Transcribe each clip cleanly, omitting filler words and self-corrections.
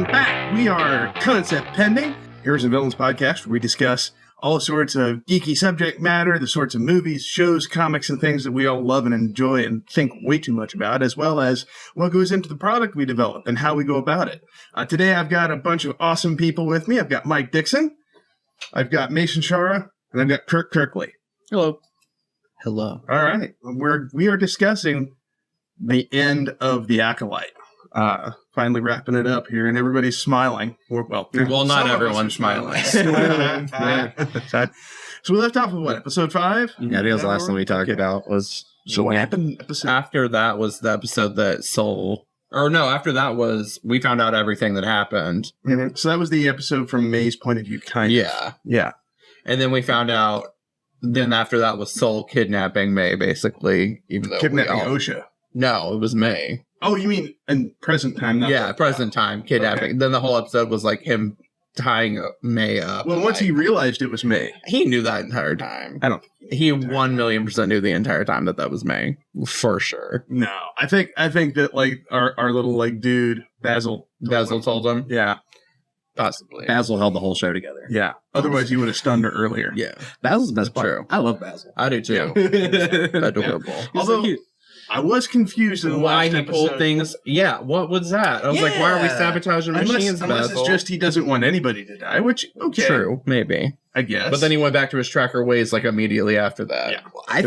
welcome back. We are Concept Pending, Heroes and Villains podcast, where we discuss all sorts of geeky subject matter, the sorts of movies, shows, comics, and things that we all love and enjoy and think way too much about, as well as what goes into the product we develop and how we go about it. Today, I've got a bunch of awesome people with me. I've got Mike Dixon, I've got Mason Shara, and I've got Kirk Kirkley. Hello. Hello. All right. We are discussing the end of the ACOLYTE. Finally wrapping it up here, and everybody's smiling. Well, not everyone's smiling. So we left off with what, episode 5? Yeah, that was the last thing we talked about. Was so what happened? After that was the episode that Soul, or no, after that was we found out everything that happened. Mm-hmm. So that was the episode from May's point of view, kind of. Yeah. And then we found out. Then after that was Soul kidnapping May, basically. Even though kidnapping OSHA. No, it was May. Oh, you mean in present time? Not present time kidnapping. Okay. Then the whole episode was like him tying May up. Well, once he realized it was May, he knew that entire time. He 1,000,000% knew the entire time that was May, for sure. No, I think that like our little like dude Basil told him. Yeah, possibly. Basil held the whole show together. Yeah. Otherwise, you would have stunned her earlier. Yeah, Basil's the best part. I love Basil. I do too. Adorable. Although I was confused in why he pulled things. Yeah, what was that? I was like, why are we sabotaging machines? Unless it's just he doesn't want anybody to die, which, okay. True, maybe. I guess. But then he went back to his tracker ways like immediately after that. Yeah. Well, I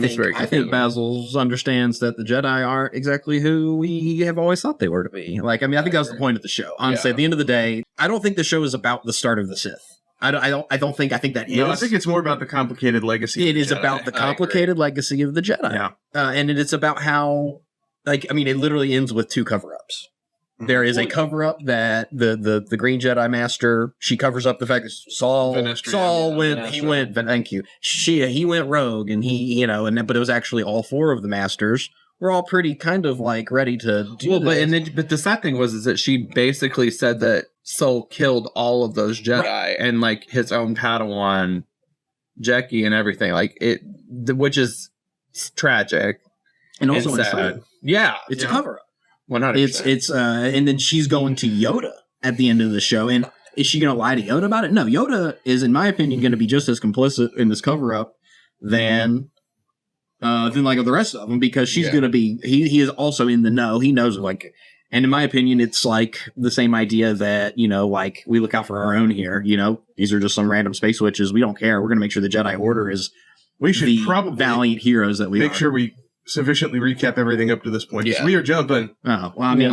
think Basil understands that the Jedi aren't exactly who we have always thought they were to be. Like, I mean, I think that was the point of the show. Honestly, at the end of the day, I don't think the show is about the start of the Sith. I think that is. No, I think it's more about the complicated legacy. It is about the complicated legacy of the Jedi. Yeah. And it's about how, like, I mean, it literally ends with 2 cover-ups. There is a cover-up that the Green Jedi Master, she covers up the fact that Saul went rogue, and but it was actually all 4 of the Masters were all pretty kind of like ready to do but the sad thing was that she basically said that Saul killed all of those Jedi and like his own Padawan, Jecki, and everything, like which is tragic and also sad. Yeah, it's a cover-up. 100%. It's and then she's going to Yoda at the end of the show, and is she going to lie to Yoda about it? No, Yoda is, in my opinion, going to be just as complicit in this cover-up than like the rest of them, because she's going to be. He is also in the know. He knows, like, and in my opinion, it's like the same idea that like we look out for our own here. These are just some random space witches. We don't care. We're going to make sure the Jedi Order is. We should probably valiant heroes that we make sure we sufficiently recap everything up to this point. Yeah. We are jumping. Oh, well, I mean,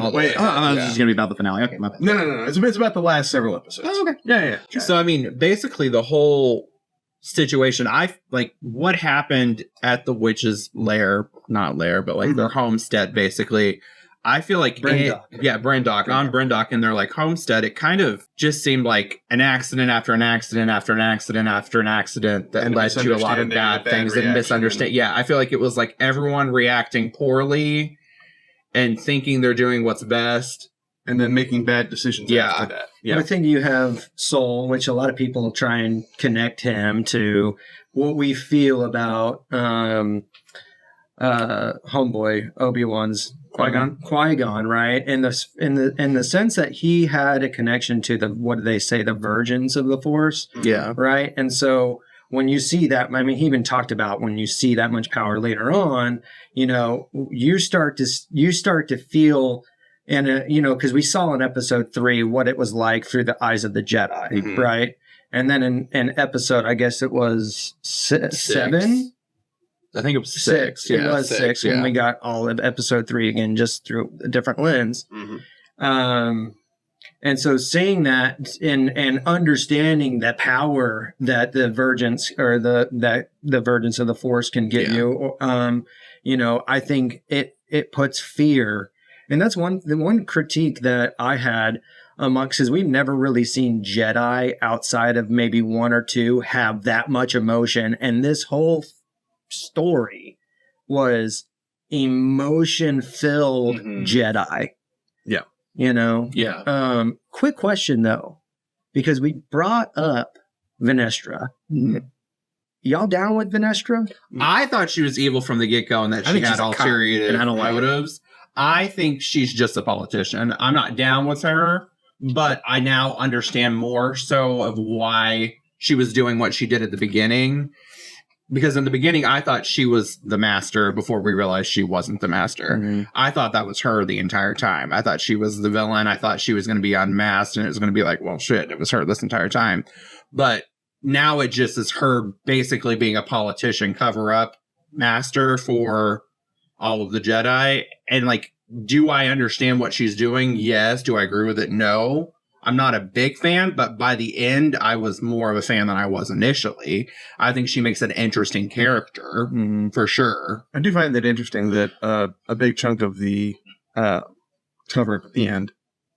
this is going to be about the finale. Okay, my bad. No. It's about the last several episodes. Oh, okay. Yeah. So, I mean, basically the whole situation, what happened at the witch's lair, not lair, but like their homestead, basically, I feel like Brendock on Brendock and their like homestead, it kind of just seemed like an accident after an accident after an accident after an accident that led to a lot of bad things and misunderstand. Yeah, I feel like it was like everyone reacting poorly and thinking they're doing what's best and then making bad decisions after that. Yeah. I think you have Soul, which a lot of people try and connect him to what we feel about homeboy Obi-Wan's Qui-Gon, right? In the sense that he had a connection to the virgins of the Force. Yeah. Right? And so when you see that, I mean, he even talked about when you see that much power later on, you start to feel, and because we saw in episode 3 what it was like through the eyes of the Jedi, right? And then in episode, I guess it was 7. I think it was 6. It was 6 when we got all of episode 3 again, just through a different lens. And so seeing that and understanding the power that the virgins or the virgins of the Force can give you, I think it puts fear. And that's the one critique that I had amongst, is we've never really seen Jedi outside of maybe 1 or 2 have that much emotion, and this whole story was emotion-filled Jedi. Yeah. Quick question though, because we brought up Venestra. Y'all down with Venestra? I thought she was evil from the get-go and that she had ulterior motives. I think she's just a politician. I'm not down with her, but I now understand more so of why she was doing what she did at the beginning. Because in the beginning, I thought she was the master before we realized she wasn't the master. Mhm. I thought that was her the entire time. I thought she was the villain. I thought she was going to be unmasked, and it was going to be like, well, shit, it was her this entire time. But now it just is her basically being a politician cover-up master for all of the Jedi. And, like, do I understand what she's doing? Yes. Do I agree with it? No. I'm not a big fan, but by the end, I was more of a fan than I was initially. I think she makes an interesting character, for sure. I do find that interesting that a big chunk of the cover up at the end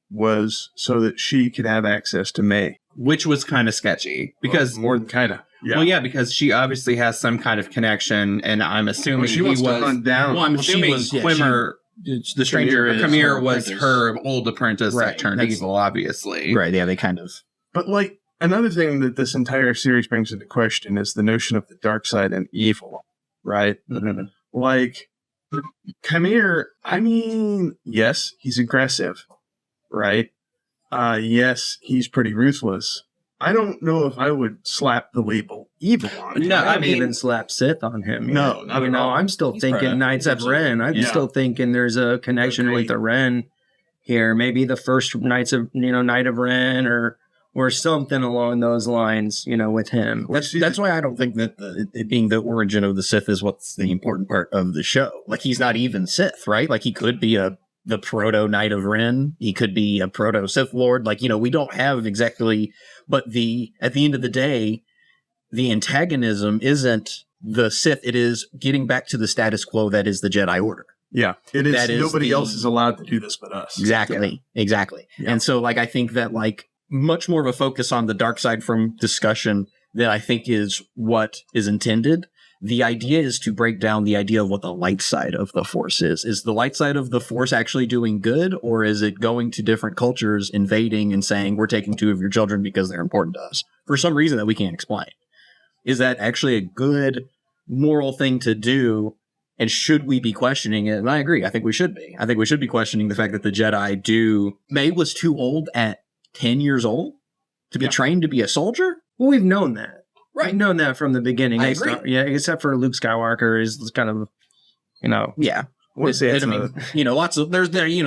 was so that she could have access to May. Which was kind of sketchy. Because more than kind of. Well, yeah, because she obviously has some kind of connection, and I'm assuming she wants to hunt down. Well, I'm assuming Quimmer... the stranger Khmer was her old apprentice Right. that turned evil, obviously. Right, yeah, they kind of... But, like, another thing that this entire series brings into question is the notion of the dark side and evil, right? Mm-hmm. Like, Khmer, I mean, yes, he's aggressive, right? Yes, he's pretty ruthless. I don't know if I would slap the label evil on him. No, I I mean, even slap Sith on him. No, not you at know, all. I'm still thinking Knights of Ren. I'm still thinking there's a connection with the Ren here. Maybe the first Knight of Ren or something along those lines, with him. That's why I don't think that it being the origin of the Sith is what's the important part of the show. Like, he's not even Sith, right? Like, he could be the proto Knight of Ren. He could be a proto Sith Lord. Like, we don't have exactly, but at the end of the day, the antagonism isn't the Sith. It is getting back to the status quo that is the Jedi Order. Yeah, it is. That is nobody else is allowed to do this but us. Exactly. Yeah. And so, like, I think that, like, much more of a focus on the dark side from discussion that I think is what is intended. The idea is to break down the idea of what the light side of the Force is. Is the light side of the Force actually doing good, or is it going to different cultures, invading and saying, we're taking 2 of your children because they're important to us for some reason that we can't explain? Is that actually a good moral thing to do? And should we be questioning it? And I agree. I think we should be. I think we should be questioning the fact that the Jedi May was too old at 10 years old to be trained to be a soldier. Well, we've known that. Right. We've known that from the beginning. I agree. Yeah, except for Luke Skywalker is kind of, Yeah. I would say a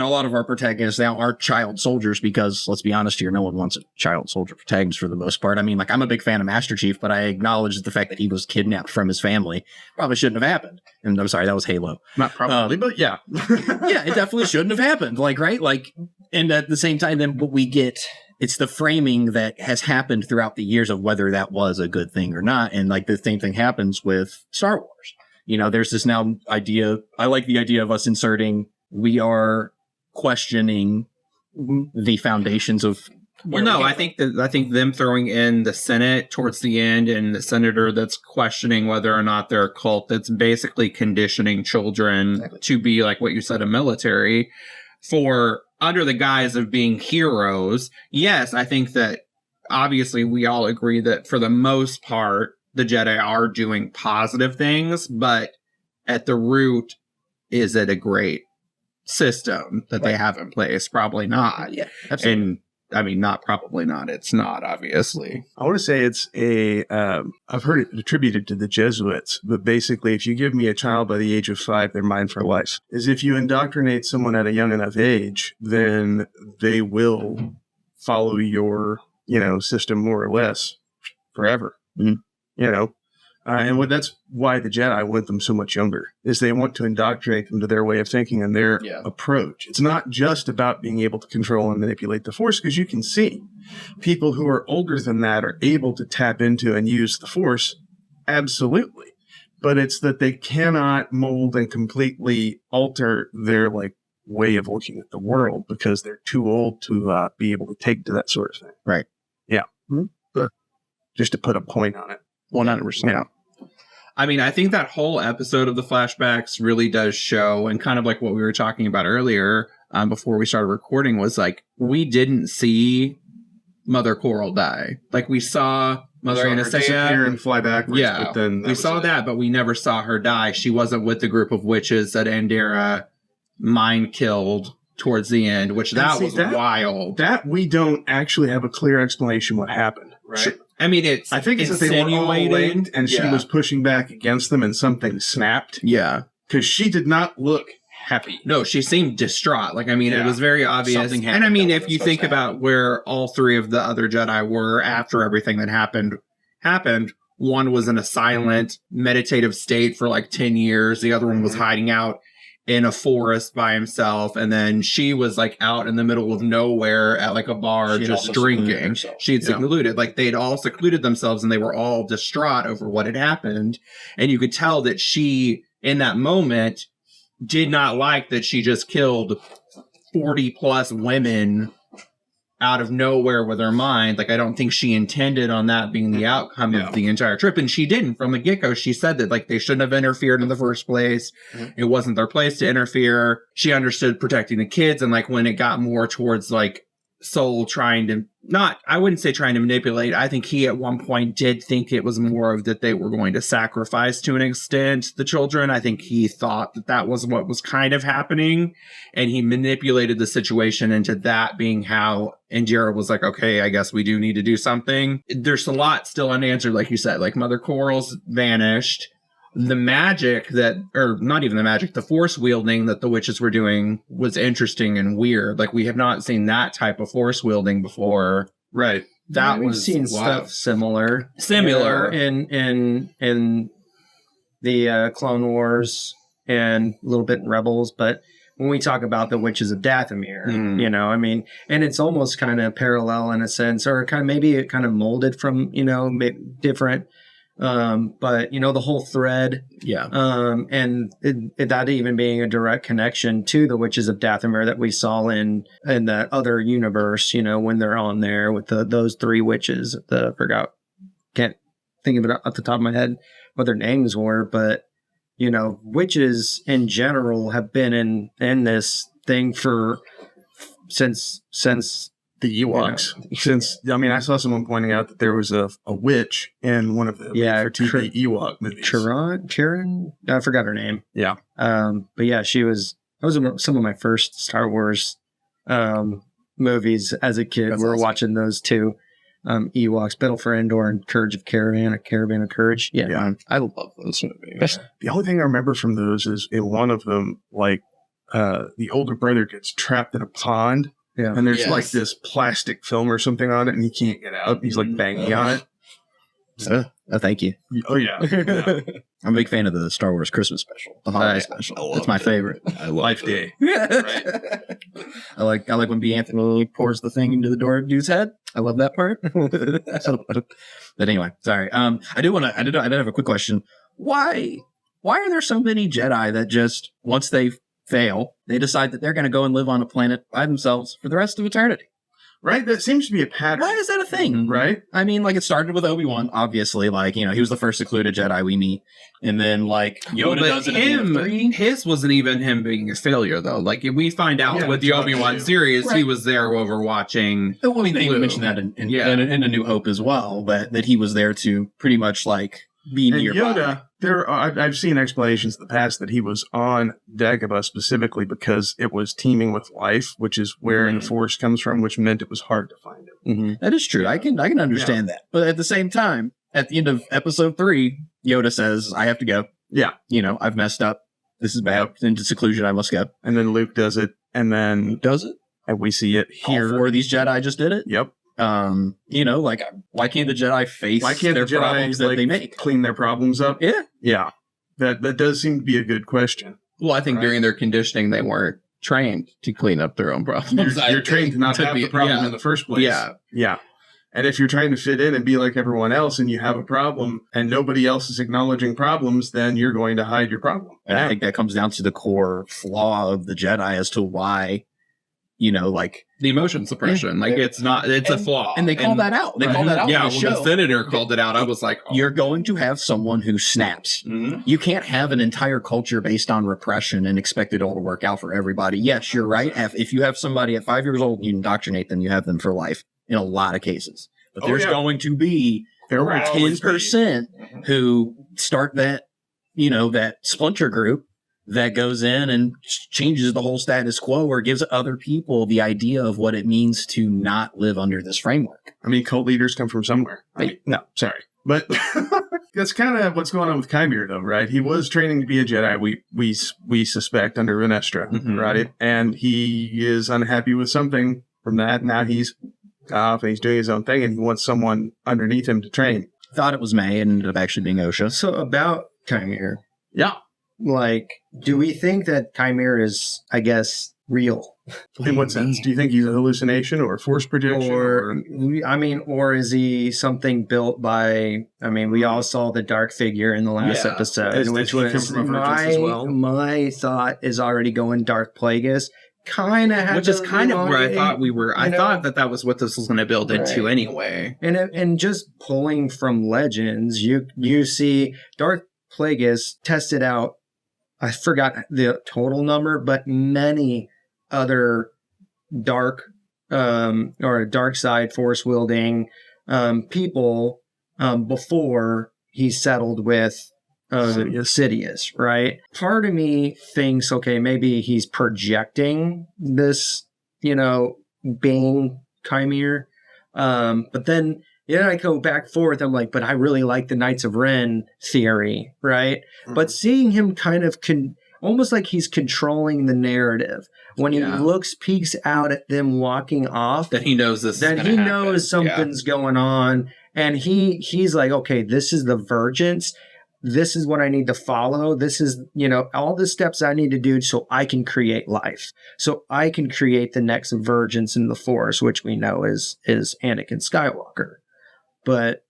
lot of our protagonists now are child soldiers because, let's be honest here, no one wants a child soldier protagonist for the most part. I mean, like, I'm a big fan of Master Chief, but I acknowledge the fact that he was kidnapped from his family probably shouldn't have happened. And I'm sorry, that was Halo. Not probably, but yeah. Yeah, it definitely shouldn't have happened. Like, right? Like, and at the same time, then what we get, it's the framing that has happened throughout the years of whether that was a good thing or not. And, like, the same thing happens with Star Wars. There's this now idea. I like the idea of us inserting, we are questioning the foundations of. Well, no, I think them throwing in the Senate towards the end and the senator that's questioning whether or not they're a cult, that's basically conditioning children to be, like what you said, a military for under the guise of being heroes. Yes, I think that obviously we all agree that for the most part, the Jedi are doing positive things, but at the root, is it a great system that they have in place? Probably not. Yeah, absolutely. And I mean, probably not. It's not, obviously. I want to say it's I've heard it attributed to the Jesuits, but basically, if you give me a child by the age of 5, they're mine for life. Is if you indoctrinate someone at a young enough age, then they will follow your, system more or less forever. Mm-hmm. And that's why the Jedi want them so much younger, is they want to indoctrinate them to their way of thinking and their approach. It's not just about being able to control and manipulate the Force, because you can see people who are older than that are able to tap into and use the Force, absolutely. But it's that they cannot mold and completely alter their way of looking at the world because they're too old to be able to take to that sort of thing. Right. Yeah. Mm-hmm. Just to put a point on it. 100%. I mean, I think that whole episode of the flashbacks really does show, and kind of like what we were talking about earlier before we started recording, was like, we didn't see Mother Coral die. Like, we saw Mother Anastasia and fly backwards. Yeah, but then we saw that, but we never saw her die. She wasn't with the group of witches that Andera mind killed towards the end, which that was wild. That we don't actually have a clear explanation what happened, right? I mean, I think it's that they were all linked and she was pushing back against them and something snapped. Yeah. Because she did not look happy. No, she seemed distraught. Like, I mean, it was very obvious. And I mean, if you think about where all three of the other Jedi were after everything that happened, one was in a silent meditative state for like 10 years. The other one was hiding out in a forest by himself. And then she was like out in the middle of nowhere at like a bar just drinking. She'd secluded, like they'd all secluded themselves and they were all distraught over what had happened. And you could tell that she, in that moment, did not like that she just killed 40 plus women out of nowhere with her mind. Like, I don't think she intended on that being the outcome of the entire trip. And she didn't. From the get-go, she said that, like, they shouldn't have interfered in the first place. It wasn't their place to interfere. She understood protecting the kids. And, like, when it got more towards, like, Soul trying to, I wouldn't say trying to manipulate. I think he at one point did think it was more of that they were going to sacrifice to an extent the children. I think he thought that was what was kind of happening. And he manipulated the situation into that being how Indira was like, okay, I guess we do need to do something. There's a lot still unanswered, like you said, like Mother Coral's vanished. The magic or not even the magic, the force wielding that the witches were doing was interesting and weird. Like, we have not seen that type of force wielding before. Right. We've seen stuff similar in the Clone Wars and a little bit in Rebels. But when we talk about the witches of Dathomir, you know, I mean, and it's almost kind of parallel in a sense, or kind of maybe it kind of molded from, you know, different. But you know, the whole thread, and that even being a direct connection to the witches of Dathomir that we saw in that other universe, you know, when they're on there with those three witches, can't think of it off the top of my head what their names were, but you know, witches in general have been in this thing since the Ewoks. You know, I saw someone pointing out that there was a witch in one of the TV Ewok movies. Karen? I forgot her name. Yeah. But yeah, that was some of my first Star Wars movies as a kid. We were watching those two Ewoks, Battle for Endor and Courage of Caravan, or Caravan of Courage. Yeah. I love those movies. The only thing I remember from those is in one of them, like, the older brother gets trapped in a pond. Yeah. And there's like this plastic film or something on it, and he can't get out. He's like banging on it. Thank you. Oh, yeah. I'm a big fan of the Star Wars Christmas special, the holiday special. That's my favorite. I love Life Day. Right. I like when B. Anthony pours the thing into the door of dude's head. I love that part. But anyway, sorry. I did have a quick question. Why are there so many Jedi that just, once they fail, they decide that they're going to go and live on a planet by themselves for the rest of eternity? Right? That seems to be a pattern. Why is that a thing? Right? I mean, like, it started with Obi-Wan, obviously. Like, you know, he was the first secluded Jedi we meet. And then, like, Yoda does it in his wasn't even him being a failure, though. Like, we find out with the Obi-Wan series, he was there overwatching. Well, I mean, they even mentioned that in A New Hope as well, that he was there to pretty much, like, be nearby. Yoda, I've seen explanations in the past that he was on Dagobah specifically because it was teeming with life, which is where the Force comes from, which meant it was hard to find him. That is true. I can understand that. But at the same time, at the end of Episode 3, Yoda says, "I have to go. Yeah, you know, I've messed up. This is bad. Into seclusion, I must go." And then Luke does it, and then and we see it here. All four of these Jedi just did it. Yep. You know, like, why can't the Jedi face their problems that they make? Clean their problems up? Yeah. Yeah. That does seem to be a good question. Well, I think during their conditioning, they weren't trained to clean up their own problems. You're trained to not have the problem in the first place. Yeah. Yeah. And if you're trying to fit in and be like everyone else and you have a problem and nobody else is acknowledging problems, then you're going to hide your problem. And I think that comes down to the core flaw of the Jedi as to why, you know, like, the emotion suppression. Like, it's a flaw. And they call that out. They call that out. Yeah, in the show. The senator called it out. I was like, you're going to have someone who snaps. You can't have an entire culture based on repression and expect it all to work out for everybody. Yes, you're right. If you have somebody at 5 years old, you indoctrinate them, you have them for life in a lot of cases. But there's going to be 10% who start that, you know, that splinter group that goes in and changes the whole status quo, or gives other people the idea of what it means to not live under this framework. I mean, cult leaders come from somewhere. No, sorry. But that's kind of what's going on with Chimera, though, right? He was training to be a Jedi, we suspect, under Renestra, right? And he is unhappy with something from that. Now he's off and he's doing his own thing, and he wants someone underneath him to train. Thought it was May, and ended up actually being Osha. So about Chimera, Yeah. like, do we think that Chimera is, I guess, real? In what sense? Do you think he's a hallucination or force projection? Or is he something built by, we all saw the dark figure in the last episode, which was my thought is already going Darth Plagueis. Which is kind of where I thought we were. I thought that was what this was going to build into anyway. And just pulling from Legends, you see Darth Plagueis tested out, I forgot the total number, but many other dark or dark side force wielding people before he settled with Sidious, right? Part of me thinks, okay, maybe he's projecting this, being Chimera. But then I go back and forth. I'm like, but I really like the Knights of Ren theory, right? Mm-hmm. But seeing him kind of almost like he's controlling the narrative. When he peeks out at them walking off, that he knows this. That he knows something's going on, and he's like, okay, this is the Vergence. This is what I need to follow. This is, all the steps I need to do so I can create life. So I can create the next Vergence in the Force, which we know is Anakin Skywalker. But,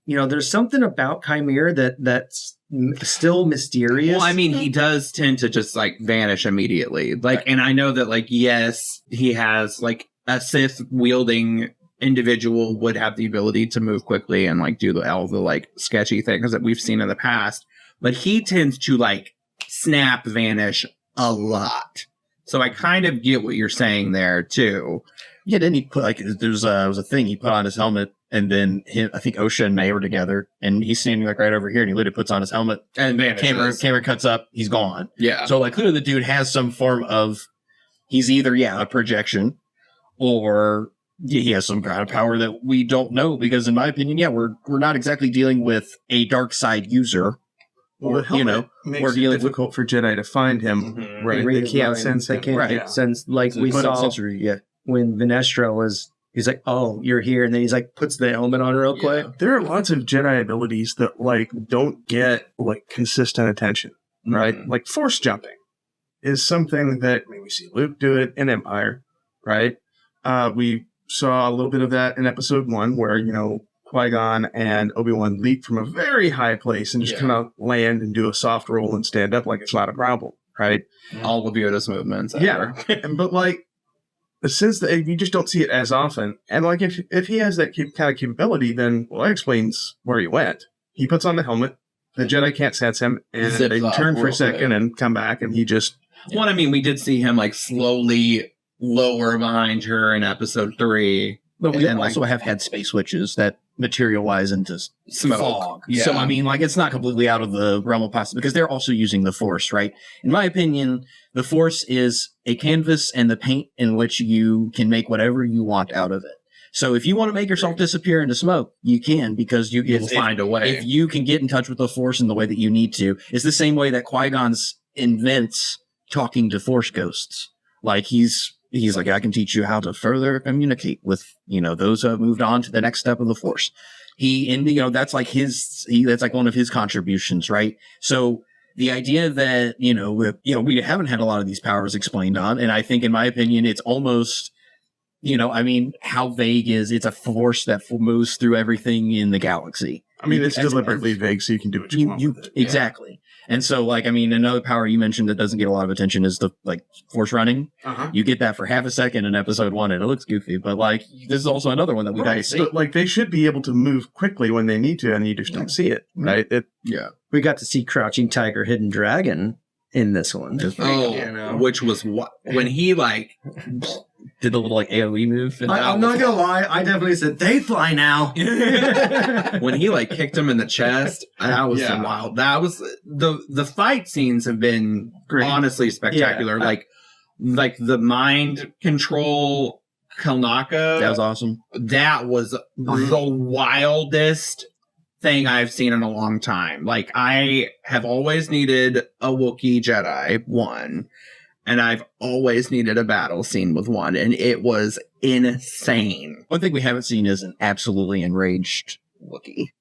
there's something about Chimera that's still mysterious. Well, he does tend to just vanish immediately. And I know that yes, he has a Sith wielding individual would have the ability to move quickly and do all the sketchy things that we've seen in the past, but he tends to snap vanish a lot. So I kind of get what you're saying there too. Yeah, then he put there was a thing he put on his helmet, and then I think Osha and May were together, and he's standing right over here, and he literally puts on his helmet and vanishes. Camera cuts up, he's gone. Yeah. So clearly the dude has some form of, he's either a projection, or he has some kind of power that we don't know, because in my opinion, we're not exactly dealing with a dark side user. Well, the helmet makes it difficult for Jedi to find him. Mm-hmm. Right. They can't sense. They can't sense. We saw when Venestra he's like, "Oh, you're here," and then he's puts the helmet on real quick. There are lots of Jedi abilities that don't get consistent attention, right? Mm-hmm. Force jumping is something that we see Luke do it in Empire, right? We saw a little bit of that in episode 1 where, Qui-Gon and Obi-Wan leap from a very high place and just kind of land and do a soft roll and stand up like it's not a problem, right? All of Yoda's movements. Yeah. But since you just don't see it as often, and if he has that kind of capability, then that explains where he went. He puts on the helmet, the Jedi can't sense him, and they turn for a second and come back, and he just... Well, we did see him slowly lower behind her in episode 3. But we also have had space witches that materialize into smoke. Fog. Yeah. So, it's not completely out of the realm of possibility, because they're also using the Force, right? In my opinion, the Force is a canvas and the paint in which you can make whatever you want out of it. So if you want to make yourself disappear into smoke, you can, because you will find a way. If you can get in touch with the Force in the way that you need to. It's the same way that Qui-Gon invents talking to Force ghosts. He's like, I can teach you how to further communicate with, those who have moved on to the next step of the Force. That's that's one of his contributions, right? So the idea that, we haven't had a lot of these powers explained on, and I think, in my opinion, it's almost, how vague is it's a force that moves through everything in the galaxy. It's deliberately vague, so you can do what you want with it. Exactly. And so, another power you mentioned that doesn't get a lot of attention is the, force running. Uh-huh. You get that for half a second in episode 1, and it looks goofy. But, this is also another one that we got to see. But, they should be able to move quickly when they need to, and you just don't see it, right? We got to see Crouching Tiger, Hidden Dragon in this one. Which was when he, did the little like AOE move. And I'm not gonna lie, I definitely said they fly now. When he like kicked him in the chest, that was some wild. That was the fight scenes have been honestly spectacular. Yeah. Like the mind control Kalnaka. That was awesome. That was the wildest thing I've seen in a long time. Like, I have always needed a Wookiee Jedi, one, and I've always needed a battle scene with one, and it was insane. One thing we haven't seen is an absolutely enraged Wookiee.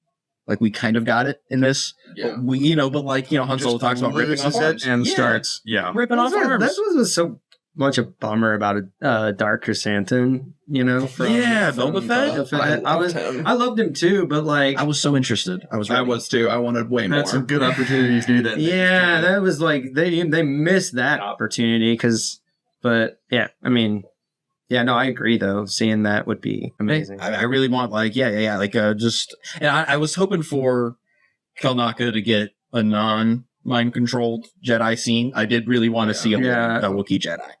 Like, we kind of got it in this. Yeah. Han Solo talks about ripping off arms. and starts, ripping off arms. That's what was so much a bummer about a Dark Chrysanthemum, Boba Fett. I loved him too, but like I was so interested. I was too. I wanted way more. That's a good opportunity to do that. Yeah, that was like they missed that opportunity I agree though. Seeing that would be amazing. I really want and I was hoping for Kalnaka to get a non-mind controlled Jedi scene. I did really want to see a Wookiee Jedi.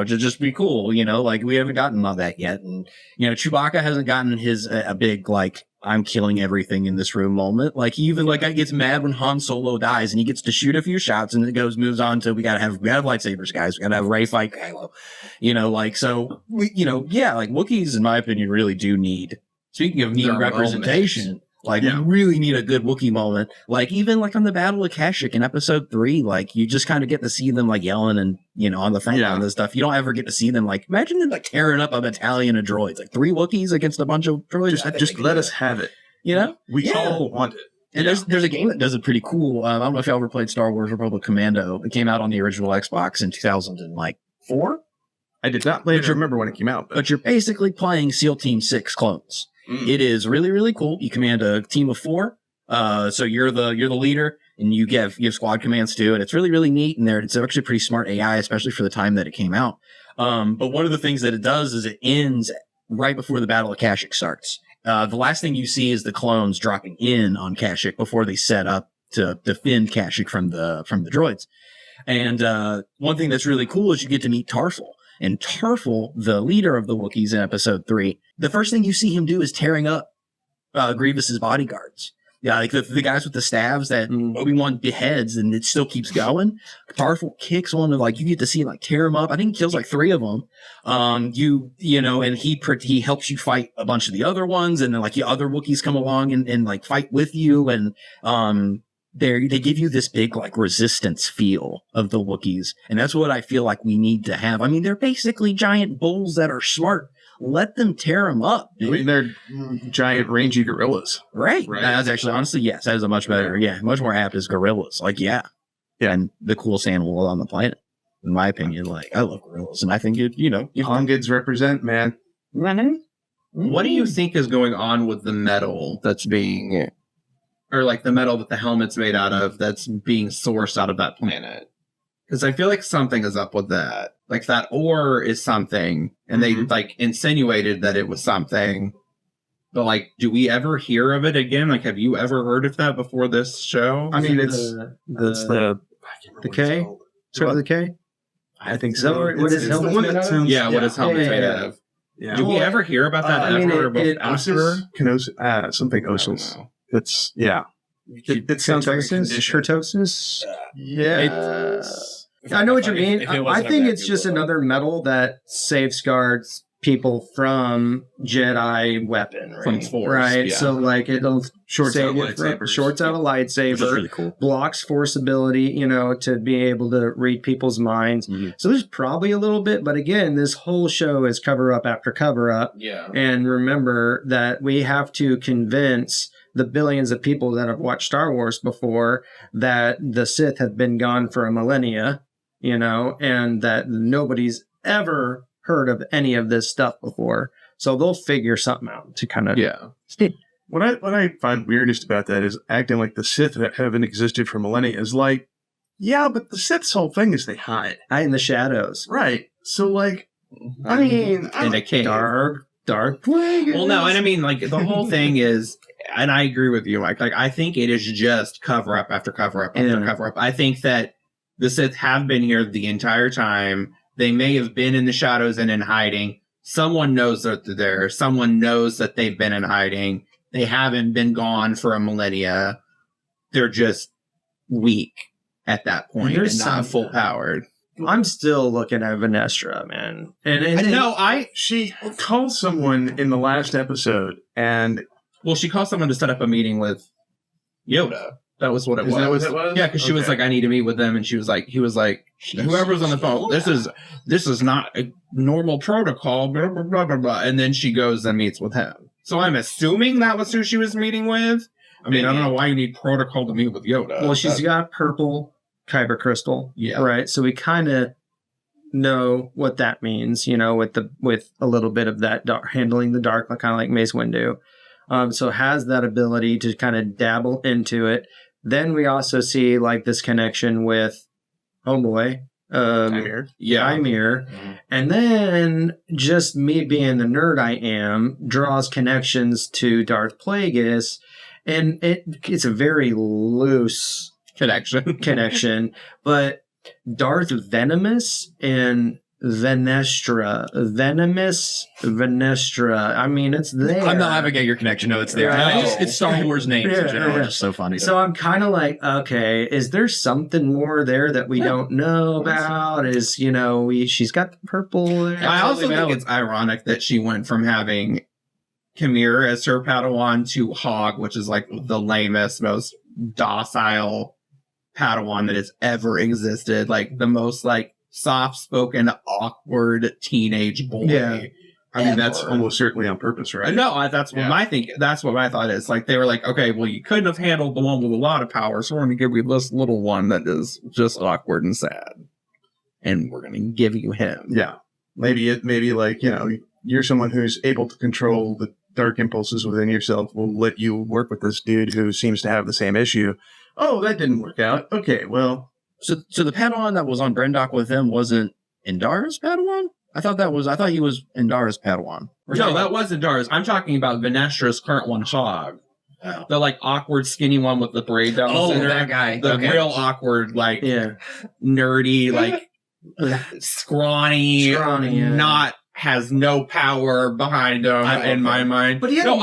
Just be cool, like we haven't gotten all that yet. And, Chewbacca hasn't gotten his, a big, like, I'm killing everything in this room moment. Like, he even, gets mad when Han Solo dies and he gets to shoot a few shots and it moves on to, we gotta have lightsabers, guys. We gotta have Rey fight Kylo. Wookiees, in my opinion, really do need, speaking of needing representation, we really need a good Wookiee moment. Like, even on the Battle of Kashyyyk in episode 3, you just kind of get to see them yelling and, on the front line and stuff. You don't ever get to see them imagine them tearing up a battalion of droids. 3 Wookiees against a bunch of droids. Just let us have it. We all want it. And there's a game that does it pretty cool. I don't know if y'all ever played Star Wars Republic Commando. It came out on the original Xbox in 2004. I did not play it. I remember when it came out. But you're basically playing SEAL Team 6 clones. It is really, really cool. You command a team of 4. So you're the leader, and you give squad commands too. And it's really, really neat. And it's actually pretty smart AI, especially for the time that it came out. But one of the things that it does is it ends right before the Battle of Kashyyyk starts. The last thing you see is the clones dropping in on Kashyyyk before they set up to defend Kashyyyk from the droids. And one thing that's really cool is you get to meet Tarful. And Tarful, the leader of the Wookiees in episode 3, the first thing you see him do is tearing up Grievous's bodyguards. Yeah, the guys with the staves that Obi-Wan beheads, and it still keeps going. Tarful kicks one of you get to see him tear him up. I think he kills 3 of them. And he helps you fight a bunch of the other ones, and then the other Wookiees come along and fight with you, and they give you this big resistance feel of the Wookiees, and that's what I feel like we need to have. I mean, they're basically giant bulls that are smart. Let them tear them up, dude. I mean, they're giant rangy gorillas. Right. That's actually, honestly, yes, that is a much better, much more apt as gorillas. And the coolest animal on the planet, in my opinion. I love gorillas, and I think Hongeds represent, man. What do you think is going on with the metal that's being, or the metal that the helmet's made out of that's being sourced out of that planet? Because I feel like something is up with that. That ore is something, and they insinuated that it was something. But do we ever hear of it again? Have you ever heard of that before this show? I mean, it's the K. Start with the K. I think so. What is helmet made out of? Yeah, what is helmet made out of? Yeah. Do we ever hear about that ever? Something Osis. That's It sounds like Kurtosis. I know what you mean. I think it's just another metal that safeguards people from Jedi weaponry. From Force, right? yeah. So it'll shorts out a lightsaber, which is really cool. Blocks Force ability, to be able to read people's minds. Mm-hmm. So there's probably a little bit, but again, this whole show is cover up after cover up. Yeah. And remember that we have to convince the billions of people that have watched Star Wars before that the Sith have been gone for a millennia, and that nobody's ever heard of any of this stuff before. So they'll figure something out to kind of What I find weirdest about that is acting like the Sith that haven't existed for millennia is but the Sith's whole thing is they hide in the shadows, right? So I mean, in a cave, dark plague. Well, no, and I mean the whole thing is, and I agree with you, Mike. I think it is just cover up after cover up after cover up. I think that the Sith have been here the entire time. They may have been in the shadows and in hiding. Someone knows that they're there. Someone knows that they've been in hiding. They haven't been gone for a millennia. They're just weak at that point and not full powered. I'm still looking at Venestra, man. She called someone in the last episode, and she called someone to set up a meeting with Yoda. That was what it was. Is that what it was? Yeah, because she was like, I need to meet with them, and he was like, whoever's on the phone, this is not a normal protocol, blah, blah, blah, blah, blah. And then she goes and meets with him. So I'm assuming that was who she was meeting with. I mean, I don't know why you need protocol to meet with Yoda. Well, she's got purple kyber crystal. Yeah. Right. So we kind of know what that means, with a little bit of that handling the dark, kind of like Mace Windu. So has that ability to kind of dabble into it. Then we also see like this connection with Homeboy, Ymir. Mm-hmm. And then just me being the nerd I am draws connections to Darth Plagueis, and it's a very loose connection, but Darth Venomous and Venestra. I mean, it's there. I'm not having your connection. No, it's there. Right. It's Star Wars names in general. It's just so funny. So I'm kind of like, okay, is there something more there that we don't know about? She's got the purple there. I also think it's ironic that she went from having Khmer as her Padawan to Hog, which is like the lamest, most docile Padawan that has ever existed. Like the most like soft-spoken, awkward teenage boy. Yeah. I mean, that's almost certainly on purpose, right? No, that's what my thought is. Like, they were like, okay, well, you couldn't have handled the one with a lot of power, so we're going to give you this little one that is just awkward and sad. And we're going to give you him. Yeah. Maybe like, you're someone who's able to control the dark impulses within yourself. We'll let you work with this dude who seems to have the same issue. Oh, that didn't work out. Okay, well. So the Padawan that was on Brendok with him wasn't Indara's Padawan? I thought he was Indara's Padawan. No, that was Indara's. I'm talking about Venestra's current one, Hog. Oh. The like awkward skinny one with the braid down the center. That guy. The real awkward, like nerdy, like scrawny, not has no power behind him in my mind. But he had a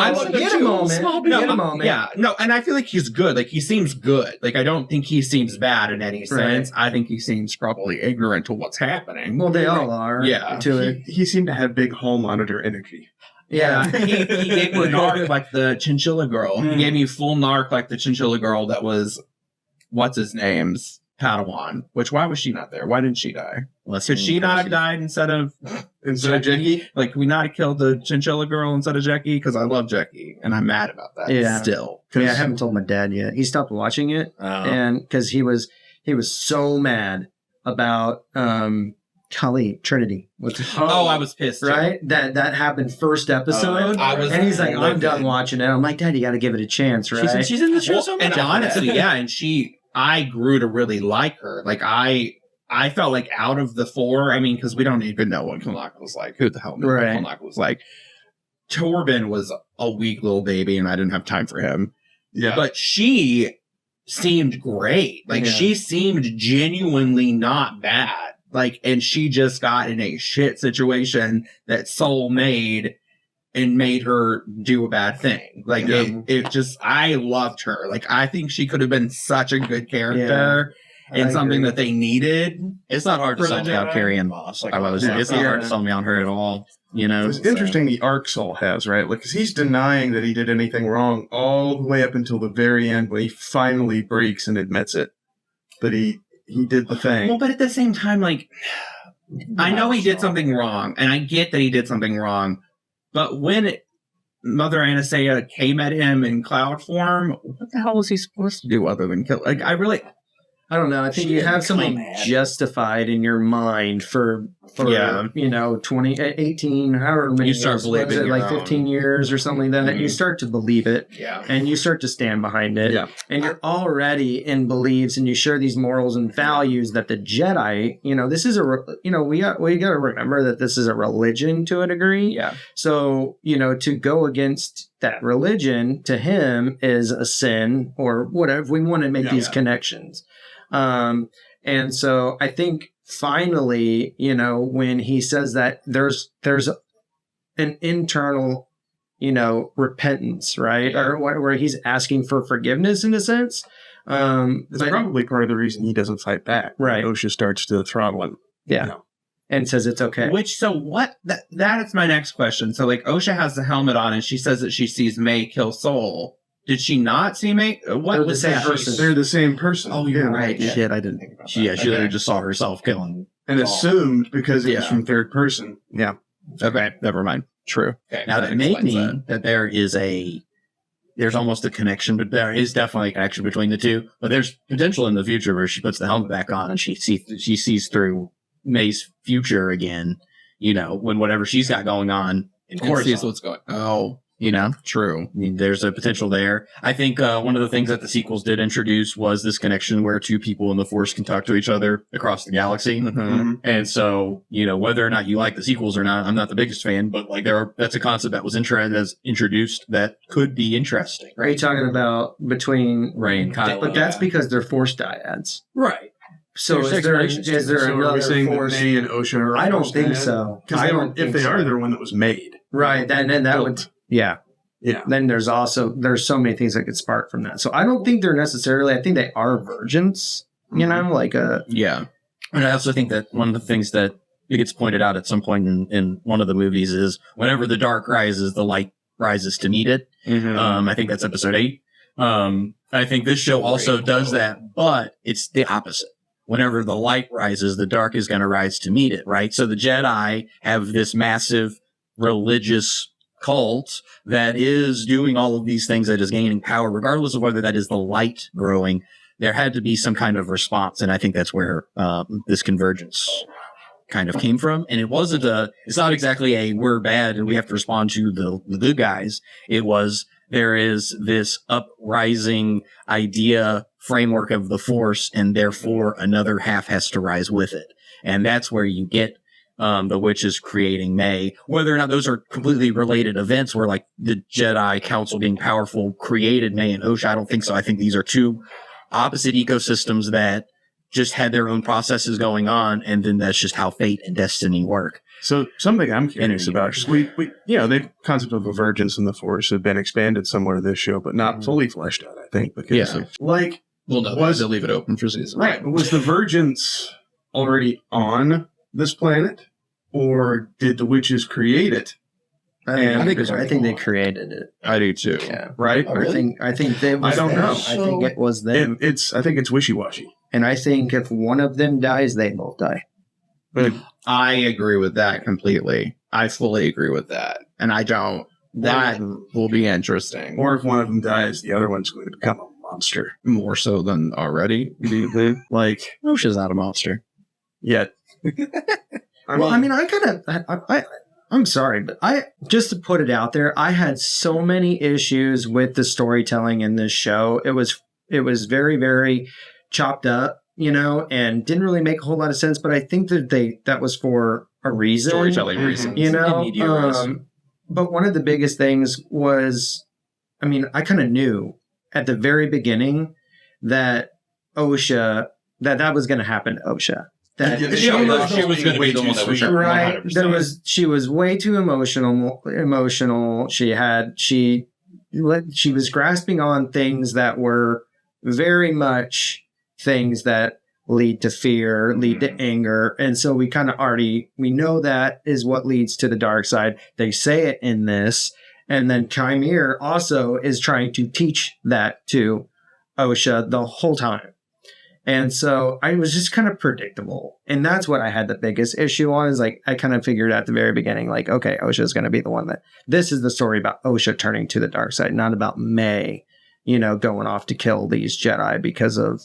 moment. Yeah, no, and I feel like he's good. Like he seems good. Like I don't think he seems bad in any sense. I think he seems probably ignorant to what's happening. Well, they all are. Yeah, he seemed to have big hall monitor energy. Yeah, he gave me narc like the chinchilla girl. He gave me full narc like the chinchilla girl that was what's his name's Padawan. Why was she not there? Why didn't she die? Could she not have died instead of Jackie? Like, could we not have killed the chinchilla girl instead of Jackie? Because I love Jackie, and I'm mad about that. Yeah, still. Yeah, I haven't told my dad yet. He stopped watching it, and because he was so mad about Kali Trinity. I was pissed. Right, that happened first episode, and he's like, "I'm done watching it." I'm like, "Dad, you got to give it a chance, right?" She's in the show so much. And honestly, yeah, and I grew to really like her. Like I felt like out of the four, I mean, because we don't even know what Kalnak was like. Who the hell knew what Kalnak was like? Torben was a weak little baby, and I didn't have time for him. Yeah, but she seemed great. Like she seemed genuinely not bad. Like, and she just got in a shit situation that Soul made and made her do a bad thing. Like it just, I loved her. Like, I think she could have been such a good character and something that they needed. It's not hard to sell me on Carrie Ann Moss. It's not hard to sell me on her at all. It's interesting the arc Saul has, right? Like, because he's denying that he did anything wrong all the way up until the very end when he finally breaks and admits it. But he did the thing. Well, but at the same time, like, I know he did something wrong, and I get that he did something wrong, but when Mother Anastasia came at him in cloud form, what the hell was he supposed to do other than kill? Like, I don't know. I think you have something justified in your mind for 20, 18, however many you start believing it, like 15 years or something like that. You start to believe it, and you start to stand behind it, and you're already in beliefs, and you share these morals and values that the Jedi, this is we got to remember that this is a religion to a degree. Yeah. So to go against that religion to him is a sin or whatever. We want to make these connections. And so I think finally, when he says that there's an internal, repentance, right? Or where he's asking for forgiveness in a sense. It's probably part of the reason he doesn't fight back. Right. OSHA starts to throttle him. Yeah. And says it's okay. That is my next question. So like OSHA has the helmet on and she says that she sees May kill Soul. Did she not see May? What was that? They're the same person. Oh, you're right. Yeah. Shit, I didn't think about that. She literally just saw herself killing. And assumed because it was from third person. Yeah. Okay, never mind. True. Okay, now that may mean that there's almost a connection, but there is definitely a connection between the two. But there's potential in the future where she puts the helmet back on and she sees through May's future again, when whatever she's got going on, of course, sees what's going on. Oh, true. I mean, there's a potential there. I think one of the things that the sequels did introduce was this connection where two people in the Force can talk to each other across the galaxy. Mm-hmm. And so, whether or not you like the sequels or not, I'm not the biggest fan, but like that's a concept that was introduced that could be interesting. Are you talking about between Rey and Kylo? But that's because they're Force dyads. Right. So is there another Force? May and OSHA are I don't think so. If they are, they're one that was made. Right. Then that would. Yeah. Yeah. Then there's so many things that could spark from that. So I don't think they're necessarily, I think they are virgins, Yeah. And I also think that one of the things that it gets pointed out at some point in one of the movies is whenever the dark rises, the light rises to meet it. Mm-hmm. I think that's episode 8. I think this show also does that, but it's the opposite. Whenever the light rises, the dark is going to rise to meet it, right? So the Jedi have this massive religious cult that is doing all of these things, that is gaining power, regardless of whether that is the light growing. There had to be some kind of response, and I think that's where this convergence kind of came from. And it's not exactly a we're bad and we have to respond to the good guys. It was, there is this uprising idea framework of the Force, and therefore another half has to rise with it. And that's where you get the witches creating May. Whether or not those are completely related events where like the Jedi Council being powerful created May and OSHA, I don't think so. I think these are two opposite ecosystems that just had their own processes going on, and then that's just how fate and destiny work. So something I'm curious about, the concept of divergence in the Force have been expanded somewhere this show, but not fully fleshed out, I think. Because they'll leave it open for season. Right. Was the Virgins already on this planet, or did the witches create it? I think they created it. I do too. Yeah. Right? Oh, really? I think they was I don't them. know. I think it was them. I think it's wishy-washy. And I think if one of them dies, they both die. But I agree with that completely. I fully agree with that. And I don't. That will be interesting. Or if one of them dies, the other one's going to become a monster. More so than already. Like, OSHA's not a monster. Yet. I'm sorry, but just to put it out there, I had so many issues with the storytelling in this show. It was very, very chopped up, and didn't really make a whole lot of sense. But I think that was for a reason, storytelling reasons, But one of the biggest things was, I kind of knew at the very beginning that OSHA that was going to happen to OSHA. That she was going to be the one that was right. 100%. She was way too emotional. She was grasping on things that were very much things that lead to fear, lead to anger. And so we kind of we know that is what leads to the dark side. They say it in this. And then Chimere also is trying to teach that to OSHA the whole time. And so I was just kind of predictable. And that's what I had the biggest issue on, is like, I kind of figured at the very beginning, like, okay, OSHA is going to be the one this is the story about OSHA turning to the dark side, not about May, going off to kill these Jedi because of,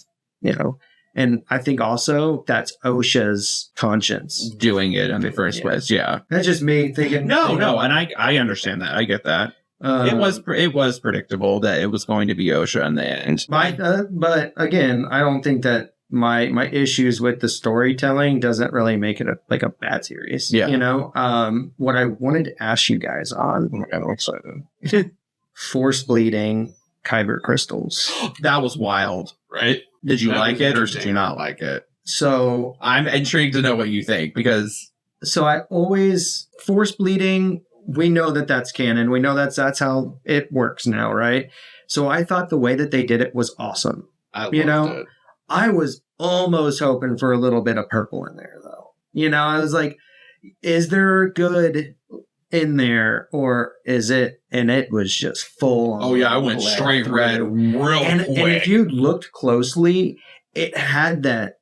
and I think also that's OSHA's conscience doing it in the first place. Yeah. That's just me thinking. No. And I understand that. I get that. It was predictable that it was going to be OSHA in the end. But again, I don't think that my issues with the storytelling doesn't really make it a bad series. Yeah. What I wanted to ask you guys on, I'm excited. Force bleeding kyber crystals. That was wild, right? Did you like it or did you not like it? So I'm intrigued to know what you think because I always force bleeding. We know that that's canon. We know that's how it works now, right? So I thought the way that they did it was awesome. I You know, loved it. I was almost hoping for a little bit of purple in there, though. You know, I was like, is there good in there or is it? And it was just full on. Oh yeah, I went straight red real quick. And if you looked closely, it had that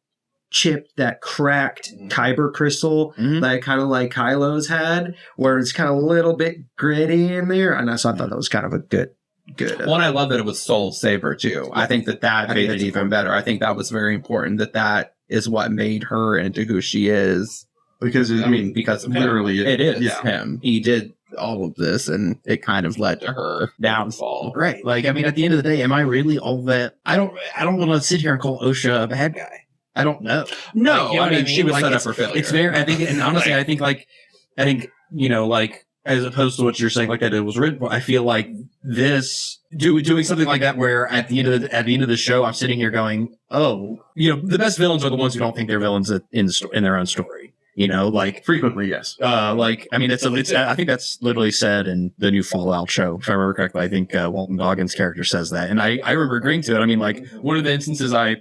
chipped, that cracked kyber crystal that kind of like Kylo's had, where it's kind of a little bit gritty in there. And so I thought that was kind of a good. Well, and I love that it was Soul Saber too. I think that made it even better. I think that was very important. That is what made her into who she is. Because because of literally him. It is him. He did all of this, and it kind of led to her downfall. Right. Like, I mean, at the end of the day, am I really all that? I don't want to sit here and call OSHA a bad guy. I don't know. No, like, you know I mean, she was set up for failure. It's very, I think, and honestly, I think, you know, like, as opposed to what you're saying, like that it was written for, I feel like this, doing something like that where at the end of the show, I'm sitting here going, oh, you know, the best villains are the ones who don't think they're villains in their own story. You know, like frequently, yes. Like, I mean, it's I think that's literally said in the new Fallout show, if I remember correctly. I think Walton Goggins' character says that, and I remember agreeing to it. I mean, like, one of the instances I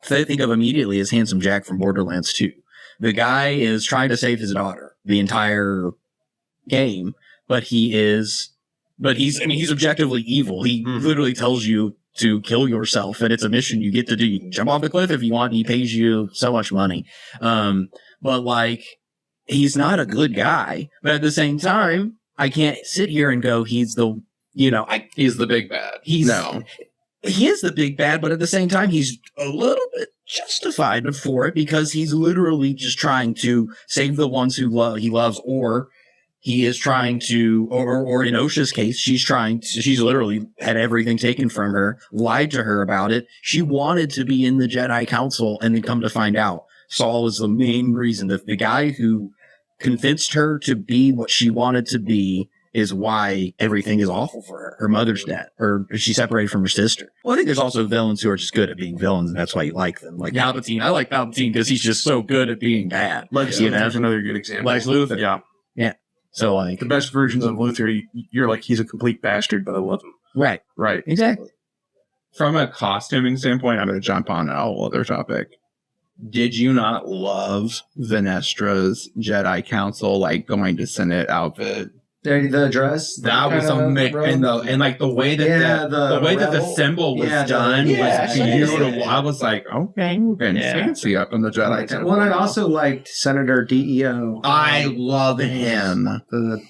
think of immediately is Handsome Jack from Borderlands 2. The guy is trying to save his daughter the entire game, but he's objectively evil. He literally tells you to kill yourself, and it's a mission you get to do. You can jump off the cliff if you want, and he pays you so much money. But like, he's not a good guy. But at the same time, I can't sit here and go, he's the big bad. He is the big bad, but at the same time, he's a little bit justified for it because he's literally just trying to save the ones who he loves, or he is trying to, or in OSHA's case, she's literally had everything taken from her, lied to her about it. She wanted to be in the Jedi Council, and then come to find out, Saul is the main reason. That the guy who convinced her to be what she wanted to be is why everything is awful for her. Her mother's dead, or she separated from her sister. Well, I think there's also villains who are just good at being villains, and that's why you like them. Like Palpatine. I like Palpatine because he's just so good at being bad. Lex Luthor's another good example. Lex Luthor. Yeah. So, like, the best versions of Luthor, you're like, he's a complete bastard, but I love him. Right. Exactly. From a costuming standpoint, I'm going to jump on a whole other topic. Did you not love Venestra's Jedi Council, like, going to Senate outfit? The dress that was amazing, and like the way that the symbol was done was beautiful. I was like, okay, we're getting fancy up in the Jedi Temple. Well, I also liked Senator DEO. I love him.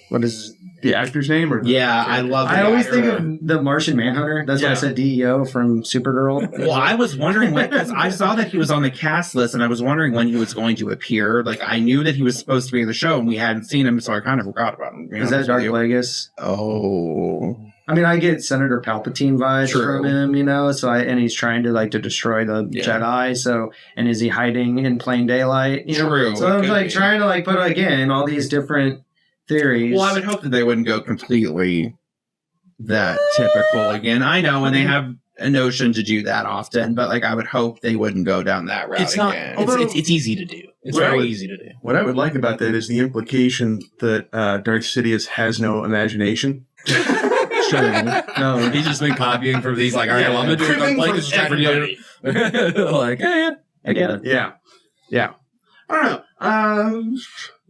What is the actor's name? Or I love. I always think of the Martian Manhunter. That's why I said DEO from Supergirl. Well, I was wondering because I saw that he was on the cast list, and I was wondering when he was going to appear. Like, I knew that he was supposed to be in the show, and we hadn't seen him, so I kind of forgot about him. Is that Dark Plagueis? Oh, I mean, I get Senator Palpatine vibes from him, you know. And he's trying to to destroy the Jedi. So, and is he hiding in plain daylight? You know? So I was trying to put again all these different theories. Well, I would hope that they wouldn't go completely that typical again. I know, and they have a notion to do that often, but I would hope they wouldn't go down that route. It's not. Again. It's easy to do. It's very easy to do. What I would like about that is the implication that Darth Sidious has no imagination. No, he's just been copying from these. Like, all right, well, I'm gonna do it. I'm playing this shit for you. Like, yeah, I get it. Yeah. I don't know.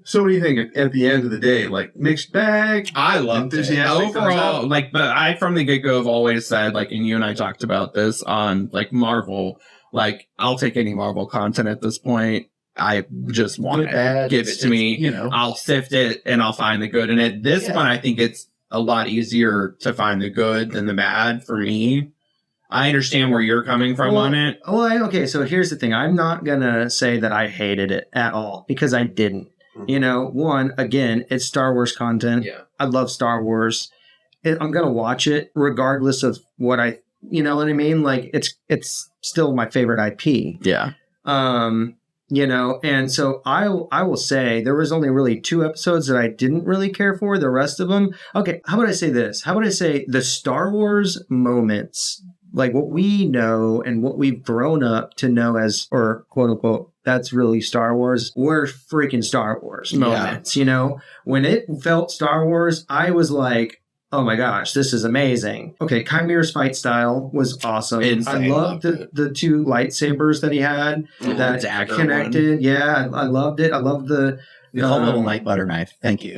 So what do you think at the end of the day? Like, mixed bag? I loved it. Overall, but I from the get-go have always said, and you and I talked about this on, Marvel, I'll take any Marvel content at this point. I just want it. Give it to me. You know, I'll sift it, and I'll find the good in it. This one, I think it's a lot easier to find the good than the bad for me. I understand where you're coming from on it. Well, okay, so here's the thing. I'm not going to say that I hated it at all, because I didn't. You know, one, again, it's Star Wars content. Yeah. I love Star Wars. I'm going to watch it regardless of what you know what I mean? It's still my favorite IP. Yeah. You know, and so I will say there was only really 2 episodes that I didn't really care for. The rest of them, okay, how about I say this? How about I say the Star Wars moments, like what we know and what we've grown up to know as, or quote unquote, that's really Star Wars were freaking Star Wars moments. You know, when it felt Star Wars, I was like, oh my gosh, this is amazing. Okay, Chimera's fight style was awesome. Insane. I loved the two lightsabers that he had that dagger connected. One. Yeah, I loved it. I loved the little light butter knife. Thank you.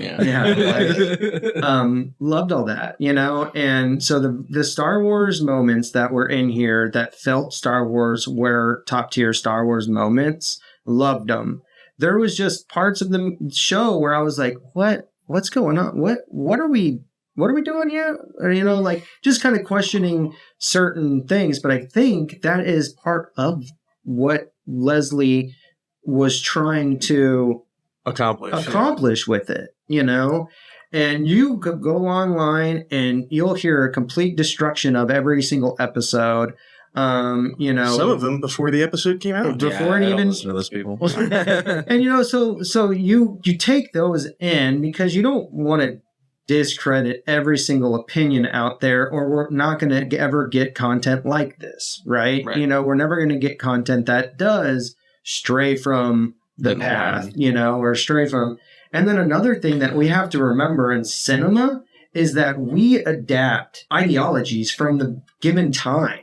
Loved all that, you know. And so the Star Wars moments that were in here that felt Star Wars were top tier Star Wars moments. Loved them. There was just parts of the show where I was like, what's going on? What are we doing here? Or, you know, like just kind of questioning certain things. But I think that is part of what Leslie was trying to accomplish with it, you know. And you could go online and you'll hear a complete destruction of every single episode. You know, some of them before the episode came out, before it even listen to those people. And you know, so you take those in because you don't want to discredit every single opinion out there, or we're not going to ever get content like this, right? You know, we're never going to get content that does stray from the path, you know, or stray from. And then another thing that we have to remember in cinema is that we adapt ideologies from the given time.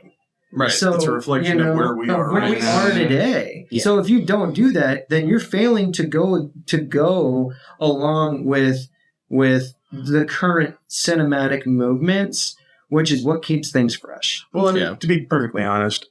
Right. So it's a reflection of where we are right now. Today. Yeah. So if you don't do that, then you're failing to go along with the current cinematic movements, which is what keeps things fresh. Well, and to be perfectly honest,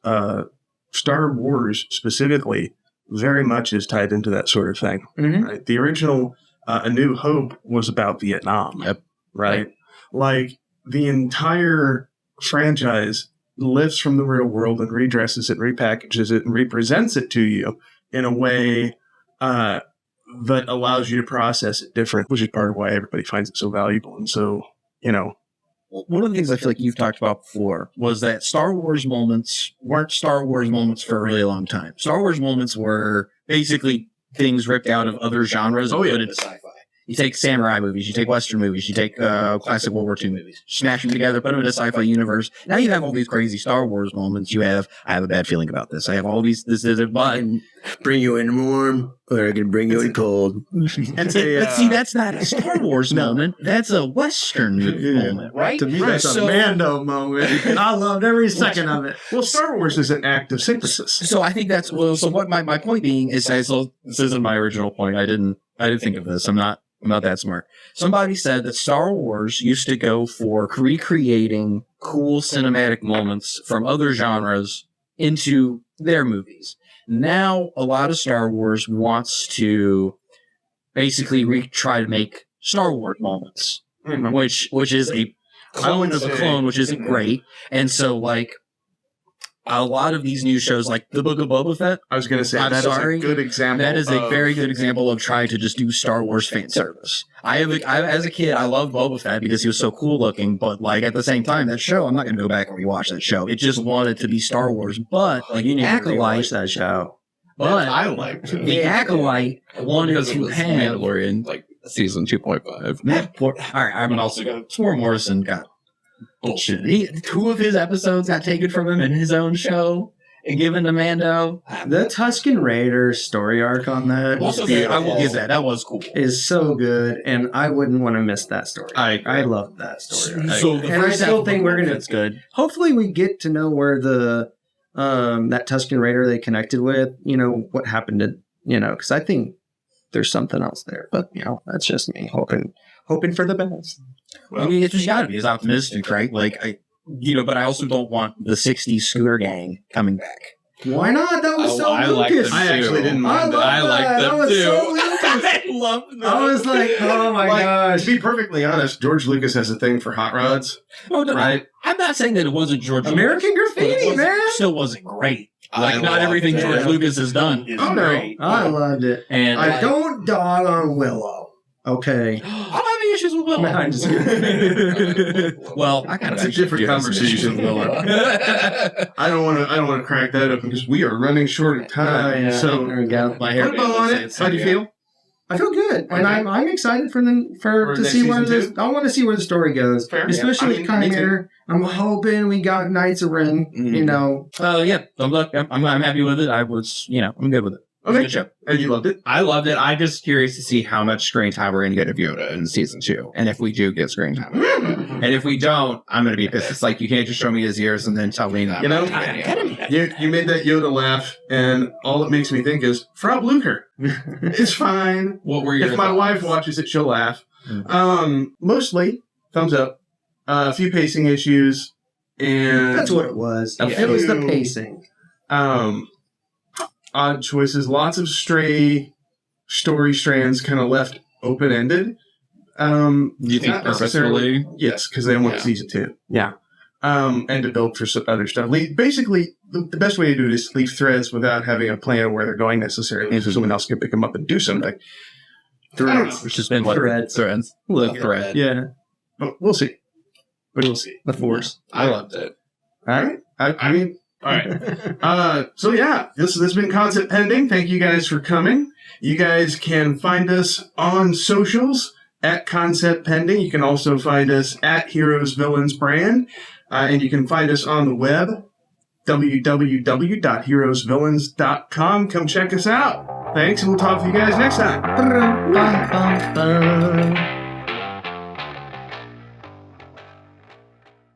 Star Wars specifically very much is tied into that sort of thing. Mm-hmm. Right? The original A New Hope was about Vietnam. Yep. Right? Like the entire franchise lifts from the real world and redresses it, repackages it, and represents it to you in a way that allows you to process it different, which is part of why everybody finds it so valuable. And so, you know, one of the things I feel like you've talked about before was that Star Wars moments weren't Star Wars moments for a really long time. Star Wars moments were basically things ripped out of other genres and put into sci-fi. You take samurai movies, you take Western movies, you take classic World War II movies, smash them together, put them in a sci-fi universe. Now you have all these crazy Star Wars moments. I have a bad feeling about this. I have all these, this is a button. Bring you in warm, or I can bring you in cold. But see, that's not a Star Wars moment. That's a Western moment, right? To me, that's a Mando moment. And I loved every second of it. Well, Star Wars is an act of synthesis. So I think that's, so what my point being is, so this isn't my original point. I didn't think of this. I'm not that smart. Somebody said that Star Wars used to go for recreating cool cinematic moments from other genres into their movies. Now, a lot of Star Wars wants to basically try to make Star Wars moments, which is a clone of a clone, which isn't great. And so, like, a lot of these new shows, like The Book of Boba Fett, I was going to say, is a good example. That is a very good example of trying to just do Star Wars fan service. As a kid, I loved Boba Fett because he was so cool looking, but like at the same time, that show, I'm not going to go back and rewatch that show. It just wanted to be Star Wars, but like You need Acolyte, to rewatch that show. but I liked it. the Acolyte wanted to have Mandalorian, like season 2.5. All right, I'm also going. Swarm Morrison got bullshit. 2 of his episodes got taken from him in his own show and given to Mando. The Tusken Raiders story arc on that I will give that. That was cool. is so good, and I wouldn't want to miss that story. I love that story. So the And I first still half think of we're gonna- that's good. Hopefully, we get to know where the that Tusken Raider they connected with. You know what happened to because I think there's something else there. But that's just me hoping for the best. I mean, it's just got to be as optimistic, right? Like but I also don't want the '60s scooter gang coming back. Why not? That was so I like Lucas. them I actually didn't mind that. I like That them was too. so Lucas. I love them. I was like, oh my gosh. To be perfectly honest, George Lucas has a thing for hot rods, Oh, no, right? I'm not saying that it wasn't George American Lucas, but Graffiti, it man. still wasn't great. Like, I not loved everything it. George Lucas has done is Oh, no. great. I loved it. And I don't dog on Willow. Okay. I don't have any issues with Willow. No, I'm just kidding. Well, I kind of That's a different conversation, Willow. I don't want to crack that up because we are running short of time. There So we go. My hair put a bow on it. How do you feel? I feel good, and I'm excited for to next see where season this. I want to see where the story goes, Fair. especially Yeah. with I mean, me Chimera. I'm hoping we got Knights of Ren. Mhm. You know, yeah, I'm happy with it. I'm good with it. Okay. Good show. And you loved it? I loved it. I'm just curious to see how much screen time we're going to get of Yoda in season 2. And if we do get screen time. And if we don't, I'm going to be pissed. It's like, you can't just show me his ears and then tell me that. You know, you made that Yoda laugh, and all it makes me think is, Frau Blucher. It's fine. What were your If my thoughts? wife watches it, she'll laugh. Mostly, thumbs up. A few pacing issues. And That's what it was. Yeah. It was the pacing. Odd choices, lots of stray story strands kind of left open-ended. Do you think Not necessarily- purposefully? Yes, because they want Yeah. season 2. Yeah. And to build for some other stuff. Basically, the best way to do it is leave threads without having a plan of where they're going necessarily, so someone else can pick them up and do something. Threads. It's just been Threads. Threads. Little thread. Yeah. But we'll see. We'll see. The Force. I loved it. All right. I mean, all right. So yeah, this has been Concept Pending. Thank you guys for coming. You guys can find us on socials at Concept Pending. You can also find us at Heroes Villains Brand. And you can find us on the web, www.heroesvillains.com. Come check us out. Thanks, and we'll talk to you guys next time.